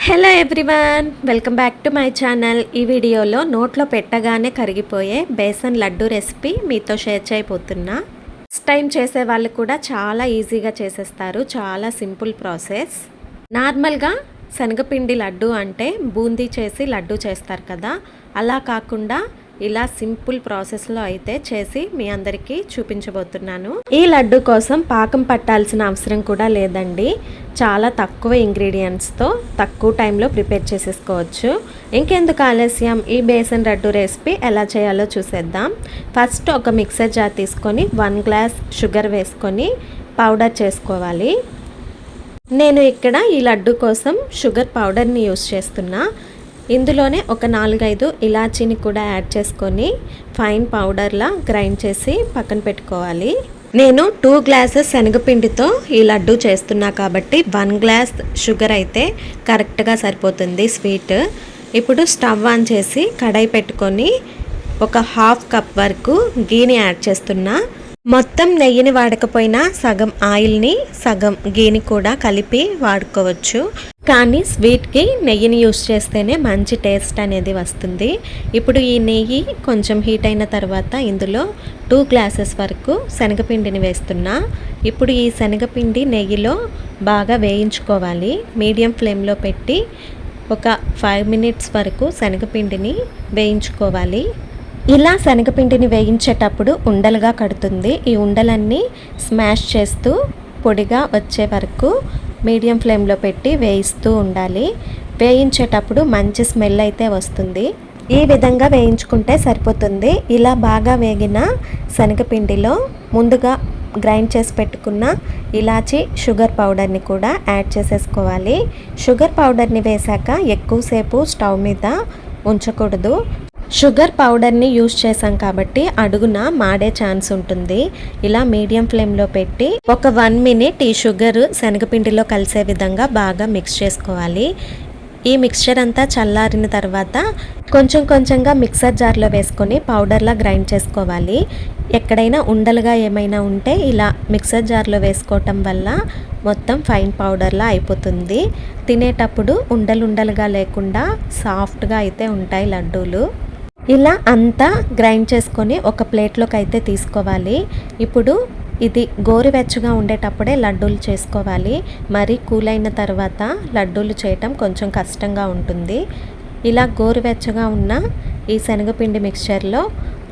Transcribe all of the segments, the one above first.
Hello everyone, welcome back to my channel. ఈ వీడియోలో నోట్లో పెట్టగానే కరిగిపోయే బేసన్ లడ్డు రెసిపీ మీతో షేర్ చేయబోతున్నా. ఫస్ట్ టైం చేసే వాళ్ళు కూడా చాలా ఈజీగా చేసేస్తారు. చాలా సింపుల్ ప్రాసెస్. నార్మల్గా శనగపిండి లడ్డు అంటే బూందీ చేసి లడ్డు చేస్తారు కదా, అలా కాకుండా ఇలా సింపుల్ ప్రాసెస్లో అయితే చేసి మీ అందరికీ చూపించబోతున్నాను. ఈ లడ్డు కోసం పాకం పట్టాల్సిన అవసరం కూడా లేదండి. చాలా తక్కువ ఇంగ్రీడియంట్స్తో తక్కువ టైంలో ప్రిపేర్ చేసేసుకోవచ్చు. ఇంకెందుకు ఆలస్యం, ఈ బేసన్ లడ్డు రెసిపీ ఎలా చేయాలో చూసేద్దాం. ఫస్ట్ ఒక మిక్సర్ జార్ తీసుకొని 1 గ్లాస్ షుగర్ వేసుకొని పౌడర్ చేసుకోవాలి. నేను ఇక్కడ ఈ లడ్డు కోసం షుగర్ పౌడర్ని యూస్ చేస్తున్నా. ఇందులోనే ఒక 4-5 ఇలాచీని కూడా యాడ్ చేసుకొని ఫైన్ పౌడర్లా గ్రైండ్ చేసి పక్కన పెట్టుకోవాలి. నేను 2 గ్లాసెస్ శనగపిండితో ఈ లడ్డు చేస్తున్నా కాబట్టి 1 గ్లాస్ షుగర్ అయితే కరెక్ట్గా సరిపోతుంది స్వీట్. ఇప్పుడు స్టవ్ ఆన్ చేసి కడాయి పెట్టుకొని ఒక 1/2 కప్ వరకు గీని యాడ్ చేస్తున్నా. మొత్తం నెయ్యిని వాడకపోయినా సగం ఆయిల్ని సగం గీని కూడా కలిపి వాడుకోవచ్చు. కానీ స్వీట్కి నెయ్యిని యూస్ చేస్తేనే మంచి టేస్ట్ అనేది వస్తుంది. ఇప్పుడు ఈ నెయ్యి కొంచెం హీట్ అయిన తర్వాత ఇందులో 2 గ్లాసెస్ వరకు శనగపిండిని వేస్తున్నా. ఇప్పుడు ఈ శనగపిండి నెయ్యిలో బాగా వేయించుకోవాలి. మీడియం ఫ్లేమ్లో పెట్టి ఒక 5 మినిట్స్ వరకు శనగపిండిని వేయించుకోవాలి. ఇలా శనగపిండిని వేయించేటప్పుడు ఉండలుగా కడుతుంది. ఈ ఉండలన్నీ స్మాష్ చేస్తూ పొడిగా వచ్చే వరకు మీడియం ఫ్లేమ్లో పెట్టి వేయిస్తూ ఉండాలి. వేయించేటప్పుడు మంచి స్మెల్ అయితే వస్తుంది. ఈ విధంగా వేయించుకుంటే సరిపోతుంది. ఇలా బాగా వేగిన శనగపిండిలో ముందుగా గ్రైండ్ చేసి పెట్టుకున్న ఇలాచీ షుగర్ పౌడర్ని కూడా యాడ్ చేసేసుకోవాలి. షుగర్ పౌడర్ని వేశాక ఎక్కువసేపు స్టవ్ మీద ఉంచకూడదు. షుగర్ పౌడర్ని యూస్ చేసాం కాబట్టి అడుగున మాడే ఛాన్స్ ఉంటుంది. ఇలా మీడియం ఫ్లేమ్లో పెట్టి ఒక 1 మినిట్ ఈ షుగర్ శనగపిండిలో కలిసే విధంగా బాగా మిక్స్ చేసుకోవాలి. ఈ మిక్స్చర్ అంతా చల్లారిన తర్వాత కొంచెం కొంచెంగా మిక్సర్ జార్లో వేసుకొని పౌడర్లా గ్రైండ్ చేసుకోవాలి. ఎక్కడైనా ఉండలుగా ఏమైనా ఉంటే ఇలా మిక్సర్ జార్లో వేసుకోవటం వల్ల మొత్తం ఫైన్ పౌడర్లా అయిపోతుంది. తినేటప్పుడు ఉండలుగా లేకుండా సాఫ్ట్గా అయితే ఉంటాయి లడ్డూలు. ఇలా అంతా గ్రైండ్ చేసుకొని ఒక ప్లేట్లోకి అయితే తీసుకోవాలి. ఇప్పుడు ఇది గోరువెచ్చగా ఉండేటప్పుడే లడ్డూలు చేసుకోవాలి. మరి కూల్ అయిన తర్వాత లడ్డూలు చేయటం కొంచెం కష్టంగా ఉంటుంది. ఇలా గోరువెచ్చగా ఉన్న ఈ శనగపిండి మిక్చర్లో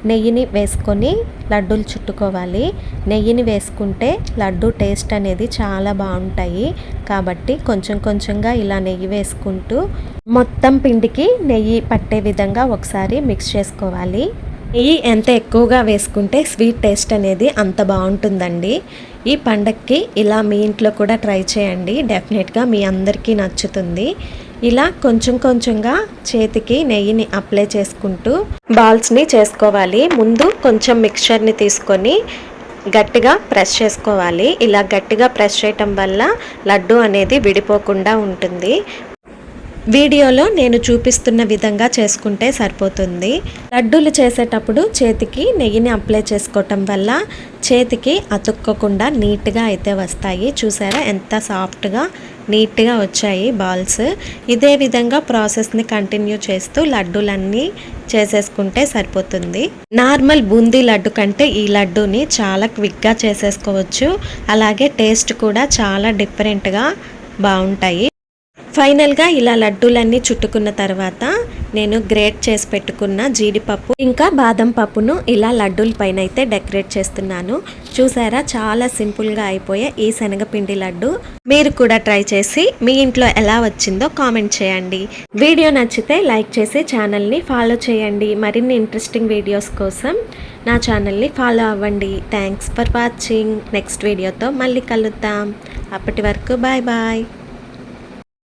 నెయ్యిని వేసుకొని లడ్డూలు చుట్టుకోవాలి. నెయ్యిని వేసుకుంటే లడ్డు టేస్ట్ అనేది చాలా బాగుంటాయి. కాబట్టి కొంచెం కొంచెంగా ఇలా నెయ్యి వేసుకుంటూ మొత్తం పిండికి నెయ్యి పట్టే విధంగా ఒకసారి మిక్స్ చేసుకోవాలి. నెయ్యి ఎంత ఎక్కువగా వేసుకుంటే స్వీట్ టేస్ట్ అనేది అంత బాగుంటుందండి. ఈ పండక్కి ఇలా మీ ఇంట్లో కూడా ట్రై చేయండి. డెఫినెట్గా మీ అందరికీ నచ్చుతుంది. ఇలా కొంచెం కొంచెంగా చేతికి నెయ్యిని అప్లై చేసుకుంటూ బాల్స్ని చేసుకోవాలి. ముందు కొంచెం మిక్చర్ని తీసుకొని గట్టిగా ప్రెస్ చేసుకోవాలి. ఇలా గట్టిగా ప్రెస్ చేయటం వల్ల లడ్డు అనేది విడిపోకుండా ఉంటుంది. వీడియోలో నేను చూపిస్తున్న విధంగా చేసుకుంటే సరిపోతుంది. లడ్డూలు చేసేటప్పుడు చేతికి నెయ్యిని అప్లై చేసుకోవటం వల్ల చేతికి అతుక్కోకుండా నీట్గా అయితే వస్తాయి. చూసారా ఎంత సాఫ్ట్గా నీట్గా వచ్చాయి బాల్స్. ఇదే విధంగా ప్రాసెస్ని కంటిన్యూ చేస్తూ లడ్డూలన్నీ చేసేసుకుంటే సరిపోతుంది. నార్మల్ బూందీ లడ్డు కంటే ఈ లడ్డూని చాలా క్విక్గా చేసేసుకోవచ్చు. అలాగే టేస్ట్ కూడా చాలా డిఫరెంట్గా బాగుంటాయి. ఫైనల్గా ఇలా లడ్డూలన్నీ చుట్టుకున్న తర్వాత నేను గ్రేట్ చేసి పెట్టుకున్న జీడిపప్పు ఇంకా బాదం పప్పును ఇలా లడ్డూల పైన అయితే డెకరేట్ చేస్తున్నాను. చూసారా, చాలా సింపుల్గా అయిపోయే ఈ శనగపిండి లడ్డు మీరు కూడా ట్రై చేసి మీ ఇంట్లో ఎలా వచ్చిందో కామెంట్ చేయండి. వీడియో నచ్చితే లైక్ చేసి ఛానల్ని ఫాలో చేయండి. మరిన్ని ఇంట్రెస్టింగ్ వీడియోస్ కోసం నా ఛానల్ని ఫాలో అవ్వండి. Thanks for watching. నెక్స్ట్ వీడియోతో మళ్ళీ కలుద్దాం. అప్పటి వరకు బాయ్ బాయ్.